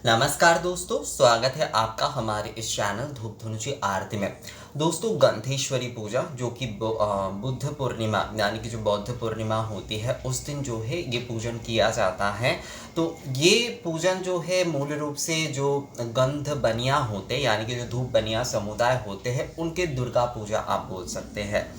नमस्कार दोस्तों, स्वागत है आपका हमारे इस चैनल धूप धुनुची आरती में। दोस्तों, गंधेश्वरी पूजा जो कि बुद्ध पूर्णिमा यानी कि जो बौद्ध पूर्णिमा होती है उस दिन जो है ये पूजन किया जाता है। तो ये पूजन जो है मूल रूप से जो गंध बनिया होते यानी कि जो धूप बनिया समुदाय होते हैं उनके दुर्गा पूजा आप बोल सकते हैं।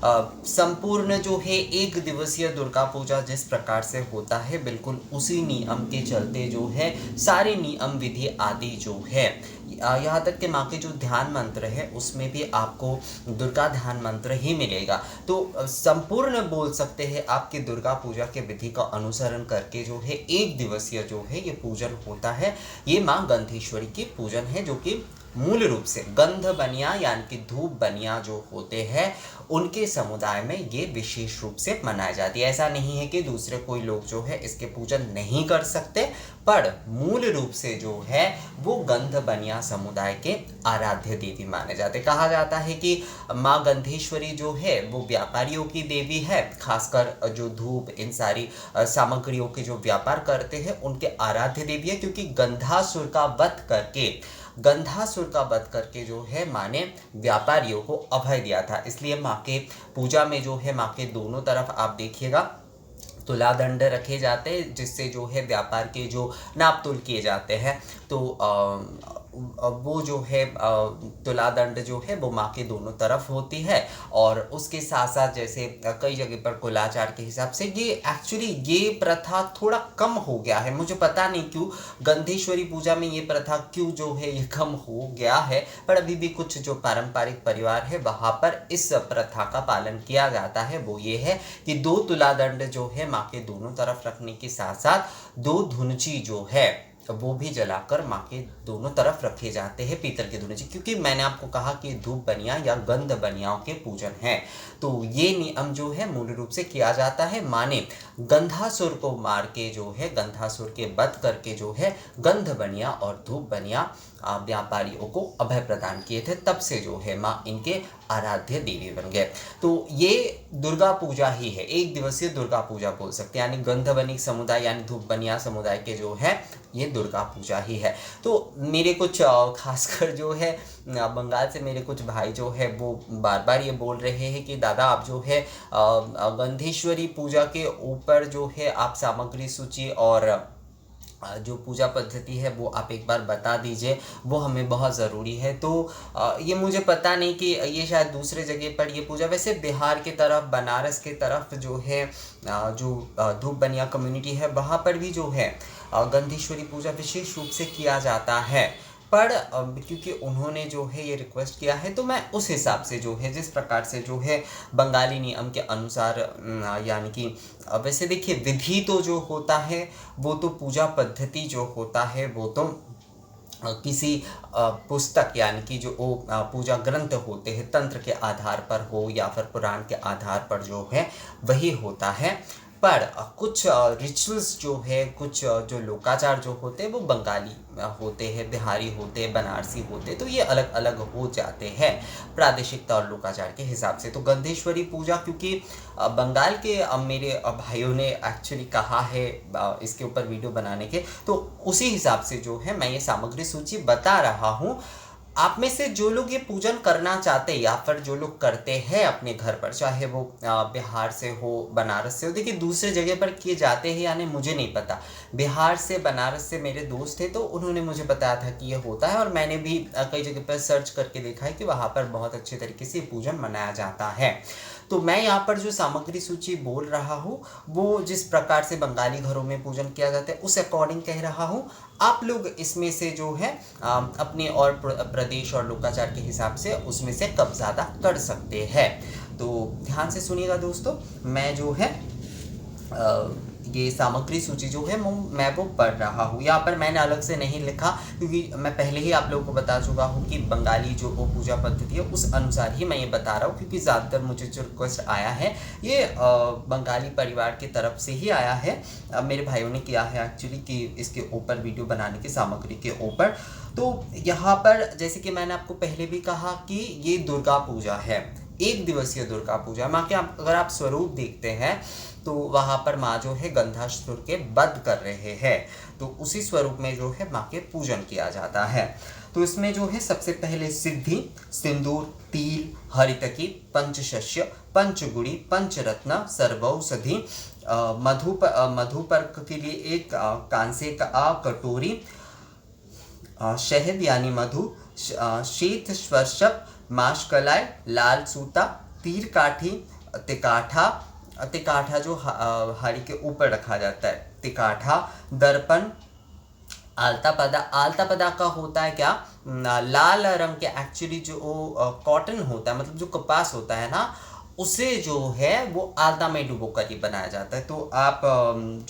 संपूर्ण जो है एक दिवसीय दुर्गा पूजा जिस प्रकार से होता है बिल्कुल उसी नियम के चलते जो है सारे नियम विधि आदि जो है यहाँ तक कि माँ के जो ध्यान मंत्र है उसमें भी आपको दुर्गा ध्यान मंत्र ही मिलेगा। तो संपूर्ण बोल सकते हैं आपकी दुर्गा पूजा के विधि का अनुसरण करके जो है एक दिवसीय जो है ये पूजन होता है। ये माँ गंधेश्वरी की पूजन है जो कि मूल रूप से गंध बनिया यानी कि धूप बनिया जो होते हैं उनके समुदाय में ये विशेष रूप से मनाई जाती है। ऐसा नहीं है कि दूसरे कोई लोग जो है इसके पूजन नहीं कर सकते, पर मूल रूप से जो है वो गंध बनिया समुदाय के आराध्य देवी माने जाते। कहा जाता है कि माँ गंधेश्वरी जो है वो व्यापारियों की देवी है, खासकर जो धूप इन सारी सामग्रियों के जो व्यापार करते हैं उनके आराध्य देवी है, क्योंकि गंधासुर का वध करके जो है माँ ने व्यापारियों को अभय दिया था। इसलिए माँ के पूजा में जो है माँ के दोनों तरफ आप देखिएगा तुला दंड रखे जाते हैं, जिससे जो है व्यापार के जो नाप तोल किए जाते हैं। तो वो जो है तुला दंड जो है वो माँ के दोनों तरफ होती है। और उसके साथ साथ जैसे कई जगह पर कुलाचार के हिसाब से ये प्रथा थोड़ा कम हो गया है। मुझे पता नहीं क्यों गंधेश्वरी पूजा में ये प्रथा क्यों जो है ये कम हो गया है, पर अभी भी कुछ जो पारंपरिक परिवार है वहाँ पर इस प्रथा का पालन किया जाता है। वो ये है कि 2 तुला दंड जो है माँ के दोनों तरफ रखने के साथ साथ 2 धुनची जो है वो भी जलाकर माँ के दोनों तरफ रखे जाते हैं, पीतल के धुनुची। क्योंकि मैंने आपको कहा कि धूप बनिया या गंध बनियाओं के पूजन है, तो ये नियम जो है मूल रूप से किया जाता है। माँ ने गंधासुर को मार के जो है गंधासुर के वध करके जो है गंध बनिया और धूप बनिया व्यापारियों को अभय प्रदान किए थे, तब से जो है माँ इनके आराध्य देवी बन गए। तो ये दुर्गा पूजा ही है, एक दिवसीय दुर्गा पूजा बोल सकते हैं, यानी गंध बनिक समुदाय यानी धूप बनिया समुदाय के जो है ये दुर्गा पूजा ही है। तो मेरे कुछ खासकर जो है बंगाल से मेरे कुछ भाई जो है वो बार बार ये बोल रहे हैं कि दादा आप जो है गंधेश्वरी पूजा के ऊपर जो है आप सामग्री सूची और जो पूजा पद्धति है वो आप एक बार बता दीजिए, वो हमें बहुत ज़रूरी है। तो ये मुझे पता नहीं कि ये शायद दूसरे जगह पर ये पूजा, वैसे बिहार के तरफ बनारस के तरफ जो है जो धूप बनिया कम्युनिटी है वहाँ पर भी जो है गंधेश्वरी पूजा विशेष रूप से किया जाता है। पर क्योंकि उन्होंने जो है ये रिक्वेस्ट किया है तो मैं उस हिसाब से जो है जिस प्रकार से जो है बंगाली नियम के अनुसार यानी कि वैसे देखिए विधि तो जो होता है वो तो पूजा पद्धति जो होता है वो तो किसी पुस्तक यानी कि जो पूजा ग्रंथ होते हैं तंत्र के आधार पर हो या फिर पुराण के आधार पर जो है वही होता है। पर कुछ रिचुअल्स जो है, कुछ जो लोकाचार जो होते हैं वो बंगाली होते हैं, बिहारी होते हैं, बनारसी होते हैं, तो ये अलग अलग हो जाते हैं प्रादेशिकता और लोकाचार के हिसाब से। तो गंधेश्वरी पूजा क्योंकि बंगाल के मेरे भाइयों ने एक्चुअली कहा है इसके ऊपर वीडियो बनाने के, तो उसी हिसाब से जो है मैं ये सामग्री सूची बता रहा हूँ। आप में से जो लोग ये पूजन करना चाहते हैं या फिर जो लोग करते हैं अपने घर पर, चाहे वो बिहार से हो, बनारस से हो, देखिए दूसरे जगह पर किए जाते हैं यानी मुझे नहीं पता। बिहार से बनारस से मेरे दोस्त थे तो उन्होंने मुझे बताया था कि ये होता है, और मैंने भी कई जगह पर सर्च करके देखा है कि वहाँ पर बहुत अच्छे तरीके से पूजन मनाया जाता है। तो मैं यहाँ पर जो सामग्री सूची बोल रहा हूँ वो जिस प्रकार से बंगाली घरों में पूजन किया जाता है उस अकॉर्डिंग कह रहा हूँ। आप लोग इसमें से जो है अपने और प्रदेश और लोकाचार के हिसाब से उसमें से कब ज़्यादा कर सकते हैं। तो ध्यान से सुनिएगा दोस्तों, मैं जो है ये सामग्री सूची जो है मैं वो पढ़ रहा हूँ। यहाँ पर मैंने अलग से नहीं लिखा क्योंकि मैं पहले ही आप लोगों को बता चुका हूँ कि बंगाली जो वो पूजा पद्धति है उस अनुसार ही मैं ये बता रहा हूँ, क्योंकि ज़्यादातर मुझे जो रिक्वेस्ट आया है ये बंगाली परिवार की तरफ से ही आया है। मेरे भाइयों ने किया है एक्चुअली कि इसके ऊपर वीडियो बनाने की सामग्री के ऊपर। तो यहाँ पर जैसे कि मैंने आपको पहले भी कहा कि ये दुर्गा पूजा है, एक दिवसीय दुर्गा पूजा। माँ के अगर आप स्वरूप देखते हैं तो वहाँ पर माँ जो है गंधासुर के वध कर रहे हैं, तो उसी स्वरूप में जो है माँ के पूजन किया जाता है। तो इसमें जो है सबसे पहले सिद्धि, सिंदूर, तिल, हरितकी, पंचशस्य, पंचगुड़ी, पंचरत्न, सर्वौषधि, मधुपर्क के लिए एक कांसे का कटोरी, शहद यानी मधु, शीत स्पर्शक, माशकलाई, लाल सूता, तीर काठी, तिकाठा, तिकाठा जो हाड़ी के ऊपर रखा जाता है, तिकाठा, दर्पण, आलता पदा का होता है क्या, लाल रंग के एक्चुअली जो कॉटन होता है, मतलब जो कपास होता है ना, उसे जो है वो आलता में डुबो कर ही बनाया जाता है। तो आप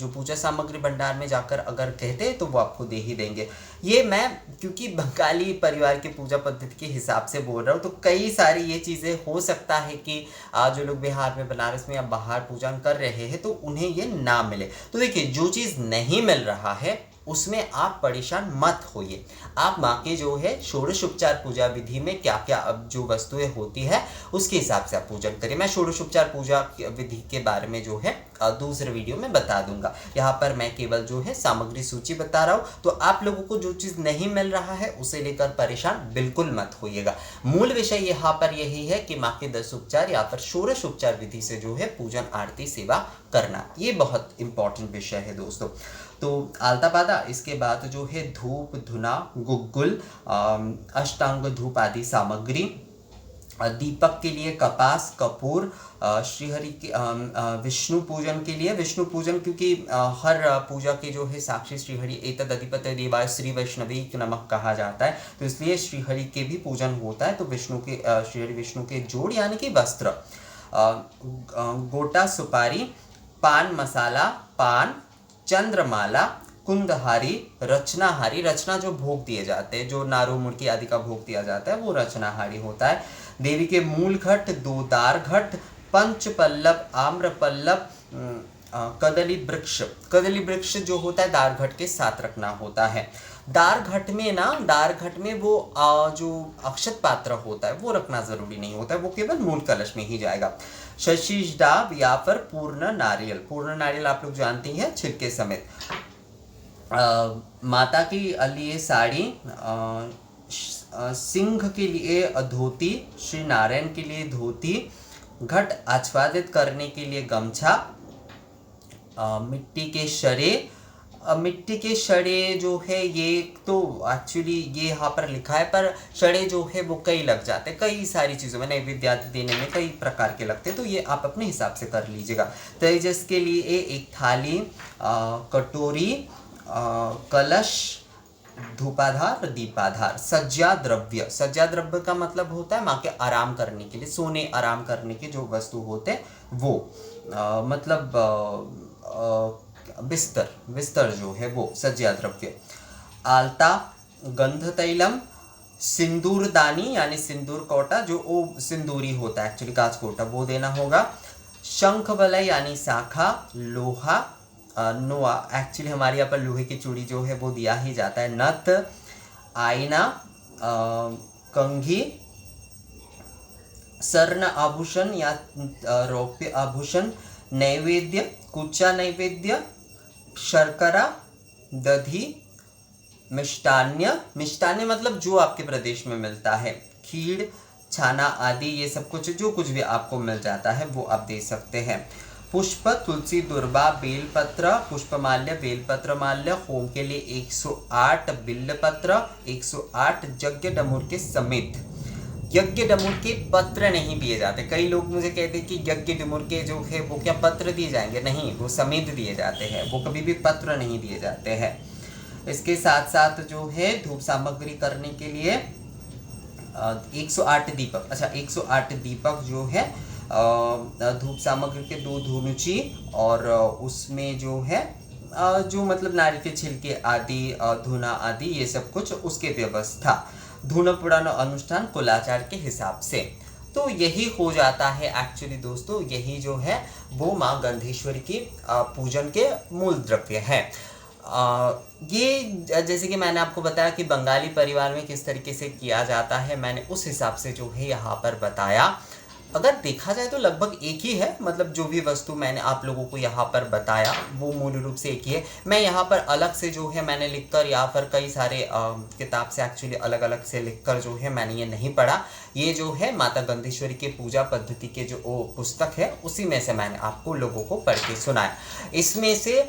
जो पूजा सामग्री भंडार में जाकर अगर कहते हैं तो वो आपको दे ही देंगे। ये मैं क्योंकि बंगाली परिवार के पूजा पद्धति के हिसाब से बोल रहा हूँ, तो कई सारी ये चीज़ें हो सकता है कि जो लोग बिहार में, बनारस में या बाहर पूजन कर रहे हैं तो उन्हें ये ना मिले। तो देखिए, जो चीज़ नहीं मिल रहा है उसमें आप परेशान मत होइए। आप माँ के जो है षोडशोपचार पूजा विधि में क्या क्या अब जो वस्तुएं होती है उसके हिसाब से आप पूजन करिए। मैं षोडशोपचार पूजा विधि के बारे में जो है दूसरे वीडियो में बता दूंगा। यहाँ पर मैं केवल जो है सामग्री सूची बता रहा हूँ। तो आप लोगों को जो चीज़ नहीं मिल रहा है उसे लेकर परेशान बिल्कुल मत होइएगा। मूल विषय यहाँ पर यही है कि माँ के 10 उपचार या फिर षोडशोपचार विधि से जो है पूजन, आरती, सेवा करना, ये बहुत इंपॉर्टेंट विषय है दोस्तों। तो आलता पादा, इसके बाद जो है धूप, धुना, गुग्गुल, अष्टांग धूप आदि सामग्री, दीपक के लिए कपास, कपूर, श्रीहरि के विष्णु पूजन के लिए विष्णु पूजन, क्योंकि हर पूजा के जो है साक्षी श्रीहरि एतद अधिपति देवाय श्री वैष्णवी नमः कहा जाता है, तो इसलिए श्रीहरि के भी पूजन होता है। तो विष्णु के श्रीहरि विष्णु के जोड़ यानी कि वस्त्र, गोटा, सुपारी, पान मसाला, पान, चंद्रमाला, कुंदहारी, रचनाहारी, रचना जो भोग दिए जाते हैं, जो नारू मुड़की आदि का भोग दिया जाता है वो रचनाहारी होता है। देवी के मूल घट, दो दार घट, पंच पल्लव, आम्र पल्लव, कदली वृक्ष, कदली वृक्ष जो होता है दार घट के साथ रखना होता है। दार घट में वो जो अक्षत पात्र होता है वो रखना जरूरी नहीं होता है, वो केवल मूल कलश में ही जाएगा। शशीष डाब या फिर पूर्ण नारियल आप लोग जानते हैं, छिलके समेत। माता के लिए साड़ी, सिंह के लिए धोती, श्री नारायण के लिए धोती, घट आच्छादित करने के लिए गमछा, मिट्टी के शड़े जो है ये तो एक्चुअली ये यहाँ पर लिखा है, पर शड़े जो है वो कई लग जाते हैं, कई सारी चीज़ों में नैवेद्य आदि देने में कई प्रकार के लगते हैं, तो ये आप अपने हिसाब से कर लीजिएगा। तेजस के लिए एक थाली, कटोरी, कलश, धूपाधार, दीपाधार। सज्जा द्रव्य का मतलब होता है माँ के आराम करने के लिए, सोने आराम करने के जो वस्तु होते हैं वो, मतलब बिस्तर जो है वो सज्जा द्रव्य। आलता, गंध तैलम, सिंदूर दानी यानी सिंदूर कोटा, जो वो सिंदूरी होता है एक्चुअली कांच कोटा, वो देना होगा। शंख वलय यानी शाखा, लोहा, नोआ, एक्चुअली हमारे यहाँ पर लोहे की चूड़ी जो है वो दिया ही जाता है। नथ, आईना, कंघी, स्वर्ण आभूषण या रौप्य आभूषण, नैवेद्य, कुचा नैवेद्य, शर्करा, दधी, मिष्टान्य मतलब जो आपके प्रदेश में मिलता है, खीर, छाना आदि, ये सब कुछ जो कुछ भी आपको मिल जाता है वो आप दे सकते हैं। पुष्प, तुलसी, दुर्वा, बेलपत्र, पुष्पमाल्य, बेलपत्र माल्य, होम के लिए 108 बिल्वपत्र, 108 यज्ञ डमूर के समेत। यज्ञ डमूर के पत्र नहीं दिए जाते। कई लोग मुझे कहते हैं कि यज्ञ डमूर के जो है वो क्या पत्र दिए जाएंगे, नहीं, वो समेत दिए जाते हैं, वो कभी भी पत्र नहीं दिए जाते हैं। इसके साथ साथ जो है धूप सामग्री करने के लिए 108 दीपक, 108 दीपक जो है धूप सामग्री के 2 धुनुची, और उसमें जो है जो मतलब नारियल के छिलके आदि, धुना आदि, ये सब कुछ उसके व्यवस्था, धुन पुराण अनुष्ठान कुलाचार के हिसाब से। तो यही हो जाता है एक्चुअली दोस्तों, यही जो है वो माँ गंधेश्वरी की पूजन के मूल द्रव्य है। ये जैसे कि मैंने आपको बताया कि बंगाली परिवार में किस तरीके से किया जाता है, मैंने उस हिसाब से जो है यहाँ पर बताया। अगर देखा जाए तो लगभग एक ही है, मतलब जो भी वस्तु मैंने आप लोगों को यहाँ पर बताया वो मूल रूप से एक ही है। मैं यहाँ पर अलग से जो है मैंने लिखकर या फिर कई सारे किताब से एक्चुअली अलग अलग से लिखकर जो है मैंने ये नहीं पढ़ा। ये जो है माता गंधेश्वरी के पूजा पद्धति के जो पुस्तक है उसी में से मैंने आपको लोगों को पढ़ के सुनाया। इसमें से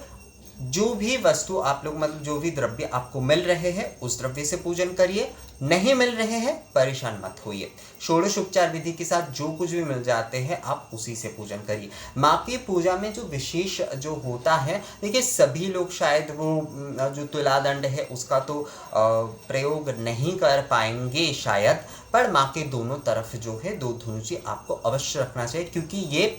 जो भी वस्तु आप लोग मतलब जो भी द्रव्य आपको मिल रहे हैं उस द्रव्य से पूजन करिए, नहीं मिल रहे हैं परेशान मत होइए। षोडश उपचार विधि के साथ जो कुछ भी मिल जाते हैं आप उसी से पूजन करिए। माँ की पूजा में जो विशेष जो होता है, देखिए सभी लोग शायद वो जो तुला दंड है उसका तो प्रयोग नहीं कर पाएंगे शायद, पर माँ के दोनों तरफ जो है दो धनुची आपको अवश्य रखना चाहिए, क्योंकि ये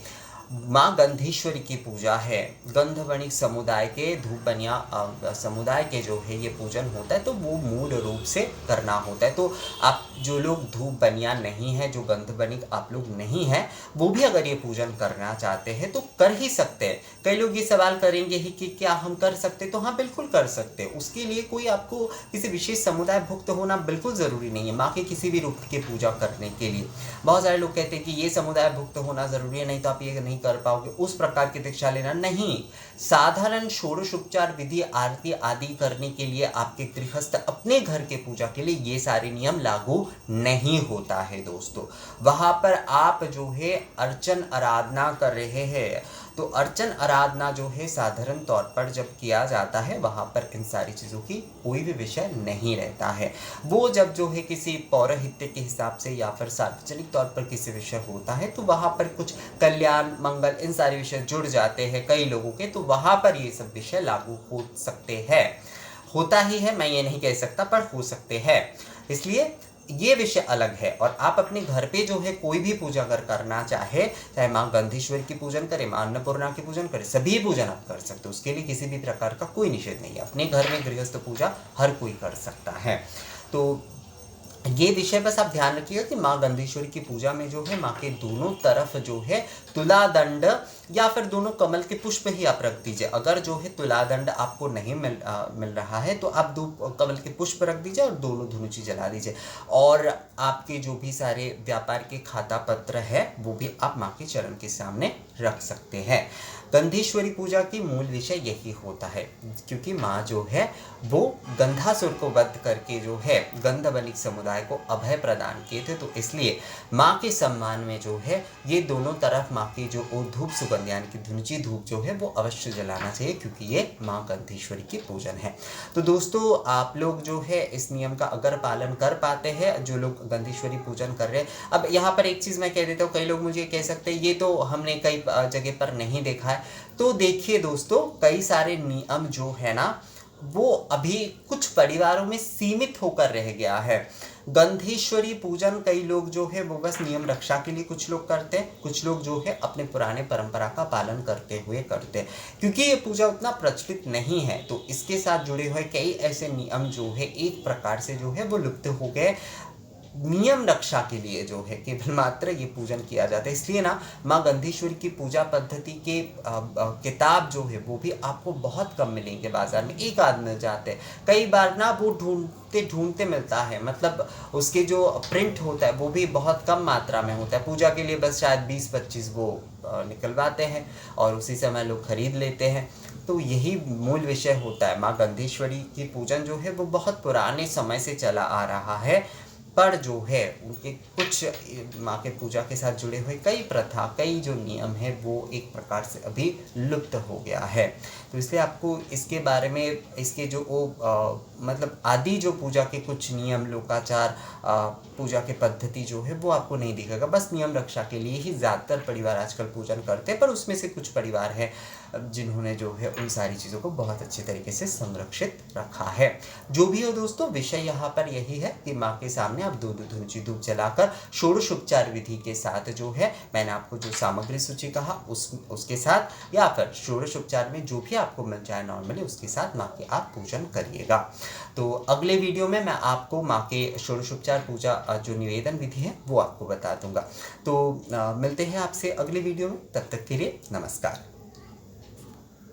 माँ गंधेश्वरी की पूजा है। गंध वणिक समुदाय के धूप बनिया समुदाय के जो है ये पूजन होता है, तो वो मूल रूप से करना होता है। तो आप जो लोग धूप बनिया नहीं है, जो गंध वणिक आप लोग नहीं है, वो भी अगर ये पूजन करना चाहते हैं तो कर ही सकते हैं। कई लोग ये सवाल करेंगे ही कि क्या हम कर सकते, तो हाँ बिल्कुल कर सकते हैं। उसके लिए कोई आपको किसी विशेष समुदाय भुक्त होना बिल्कुल ज़रूरी नहीं है। माँ के किसी भी रूप की पूजा करने के लिए बहुत सारे लोग कहते हैं कि ये समुदाय भुक्त होना ज़रूरी है, नहीं तो आप ये नहीं कर पाओगे, उस प्रकार की दीक्षा लेना नहीं। साधारण षोडशोपचार विधि आरती आदि करने के लिए आपके गृहस्थ अपने घर के पूजा के लिए ये सारे नियम लागू नहीं होता है दोस्तों। वहां पर आप जो है अर्चन आराधना कर रहे हैं, तो अर्चन आराधना जो है साधारण तौर पर जब किया जाता है वहाँ पर इन सारी चीज़ों की कोई भी विषय नहीं रहता है। वो जब जो है किसी पौरोहित्य के हिसाब से या फिर सार्वजनिक तौर पर किसी विषय होता है तो वहाँ पर कुछ कल्याण मंगल इन सारे विषय जुड़ जाते हैं कई लोगों के, तो वहाँ पर ये सब विषय लागू हो सकते हैं। होता ही है, मैं ये नहीं कह सकता, पर हो सकते हैं। इसलिए ये विषय अलग है। और आप अपने घर पे जो है कोई भी पूजा अगर करना चाहे, चाहे माँ गंधेश्वरी की पूजन करे, माँ अन्नपूर्णा की पूजन करे, सभी पूजन आप कर सकते हो, उसके लिए किसी भी प्रकार का कोई निषेध नहीं है। अपने घर में गृहस्थ पूजा हर कोई कर सकता है। तो ये विषय बस आप ध्यान रखिएगा कि माँ गंधेश्वरी की पूजा में जो है माँ के दोनों तरफ जो है तुला दंड या फिर दोनों कमल के पुष्प ही आप रख दीजिए। अगर जो है तुला दंड आपको नहीं मिल रहा है तो आप दो कमल के पुष्प रख दीजिए और दोनों धनुची जला दीजिए। और आपके जो भी सारे व्यापार के खाता पत्र है वो भी आप माँ के चरण के सामने रख सकते हैं। गंधेश्वरी पूजा की मूल विषय यही होता है, क्योंकि माँ जो है वो गंधासुर को वध करके जो है गंध वणिक समुदाय को अभय प्रदान किए थे, तो इसलिए माँ के सम्मान में जो है ये दोनों तरफ माँ की जो धूप सुगंध यानी कि धुनुची धूप जो है वो अवश्य जलाना चाहिए, क्योंकि ये माँ गंधेश्वरी की पूजन है। तो दोस्तों आप लोग जो है इस नियम का अगर पालन कर पाते हैं, जो लोग गंधेश्वरी पूजन कर रहे हैं। अब यहाँ पर एक चीज़ मैं कह देता हूँ, कई लोग मुझे कह सकते हैं ये तो हमने कई जगह पर नहीं देखा है। तो देखिए दोस्तों, कई सारे नियम जो है ना वो अभी कुछ परिवारों में सीमित होकर रह गया है। गंधेश्वरी पूजन कई लोग जो है वो बस नियम रक्षा के लिए कुछ लोग करते हैं, कुछ लोग जो है अपने पुराने परंपरा का पालन करते हुए करते हैं। क्योंकि ये पूजा उतना प्रचलित नहीं है तो इसके साथ जुड़े हुए कई ऐसे नियम जो है एक प्रकार से जो है वो लुप्त हो गए। नियम रक्षा के लिए जो है केवल मात्र ये पूजन किया जाता है। इसलिए ना माँ गंधेश्वरी की पूजा पद्धति के किताब जो है वो भी आपको बहुत कम मिलेंगे बाजार में, एक आध मिल जाते हैं। कई बार ना वो ढूंढते ढूंढते मिलता है, मतलब उसके जो प्रिंट होता है वो भी बहुत कम मात्रा में होता है। पूजा के लिए बस शायद 20-25 वो निकलवाते हैं और उसी समय लोग खरीद लेते हैं। तो यही मूल विषय होता है। माँ गंधेश्वरी की पूजन जो है वो बहुत पुराने समय से चला आ रहा है, पर जो है उनके कुछ माँ के पूजा के साथ जुड़े हुए कई प्रथा कई जो नियम है वो एक प्रकार से अभी लुप्त हो गया है। तो इसलिए आपको इसके बारे में इसके जो मतलब आदि जो पूजा के कुछ नियम लोकाचार पूजा के पद्धति जो है वो आपको नहीं दिखेगा। बस नियम रक्षा के लिए ही ज़्यादातर परिवार आजकल पूजन करते हैं, पर उसमें से कुछ परिवार है जिन्होंने जो है उन सारी चीज़ों को बहुत अच्छे तरीके से संरक्षित रखा है। जो भी हो दोस्तों, विषय यहाँ पर यही है कि माँ के सामने आप दो धनुची धूप जलाकर षोडशोपचार विधि के साथ जो है मैंने आपको जो सामग्री सूची कहा उसके साथ या फिर षोडशोपचार में जो भी आपको मिल जाए नॉर्मली उसके साथ माँ की आप पूजन करिएगा। तो अगले वीडियो में मैं आपको माँ के षोडशोपचार पूजा जो निवेदन विधि है वो आपको बता दूंगा। तो मिलते हैं आपसे अगले वीडियो में, तब तक के लिए नमस्कार।